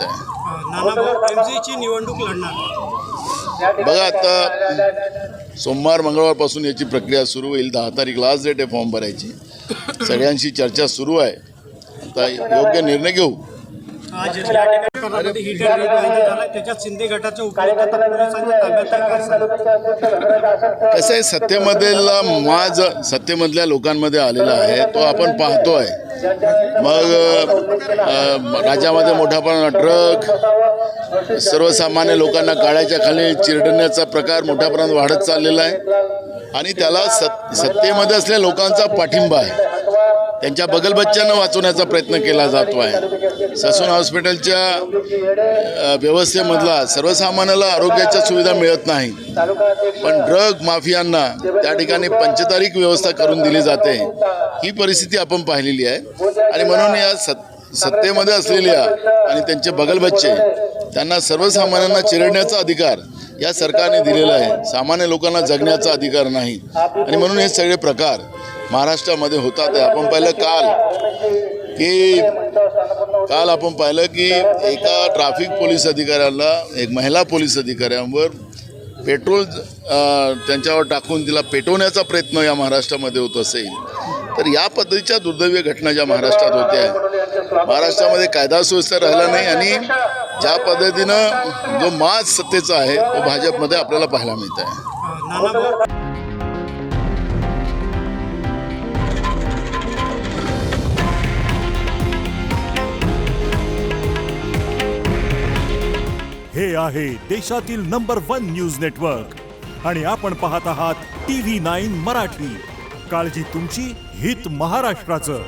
मिळत आहे. एमसीची निवडणूक लढणार. बघा, आता सोमवार मंगळवारपासून याची प्रक्रिया सुरू होईल. 10 तारीख लास्ट डेट आहे फॉर्म भरायची. सगळ्यांशी चर्चा सुरू आहे. आता योग्य निर्णय घेऊ. आज या ठिकाणी हिट अँड रन झाला, त्याच्यात शिंदे गटाच्या उपनेता पोलिसांच्या ताब्यात आहे. काय सांगाल? कसं आहे, सत्तेमधला माज सत्तेमधल्या लोकांमध्ये आलेला आहे, तो आपण पाहतोय. मग राज्यामध्ये मोठा प्रमाणात ड्रग, सर्वसामान्य लोकांना काळ्याच्या खाली चिरडण्याचा प्रकार मोठ्या प्रमाणात वाढत चाललेला आहे आणि त्याला सत्तेमध्ये असलेल्या लोकांचा पाठिंबा आहे. त्यांच्या बगलबच्च्यांना वाचवण्याचा प्रयत्न केला जातो आहे. ससून हॉस्पिटलच्या व्यवस्थेमधला सर्वसामान्याला आरोग्याच्या सुविधा मिळत नाही, पण ड्रग माफियांना त्या ठिकाणी पंचतारीख व्यवस्था करून दिली जाते. ही परिस्थिती आपण पाहिलेली आहे आणि म्हणून या सत्तेमध्ये असलेल्या आणि त्यांचे बगलबच्चे त्यांना सर्वसामान्यांना चिरडण्याचा अधिकार या सरकारने दिलेला आहे. सामान्य लोकांना जगण्याचा अधिकार नाही आणि म्हणून हे सगळे प्रकार महाराष्ट्रामध्ये होतात. आपण पाहिलं काल आपण पाहिलं की एका ट्रॅफिक पोलीस अधिकाऱ्याला, एक महिला पोलीस अधिकाऱ्यांवर पेट्रोल त्यांच्यावर टाकून तिला पेटवण्याचा प्रयत्न या महाराष्ट्रामध्ये होत असेल तर या पद्धतीच्या दुर्दैवी घटना ज्या महाराष्ट्रात होत्या, महाराष्ट्रामध्ये कायदा सुव्यवस्था राहिला नाही आणि ज्या पद्धतीनं जो माज सत्तेचा आहे तो भाजपमध्ये आपल्याला पाहायला मिळत आहे. हे आहे देशातील नंबर 1 न्यूज नेटवर्क आणि आपण पाहत आहात TV9 मराठी. काळजी तुमची, हित महाराष्ट्राचं.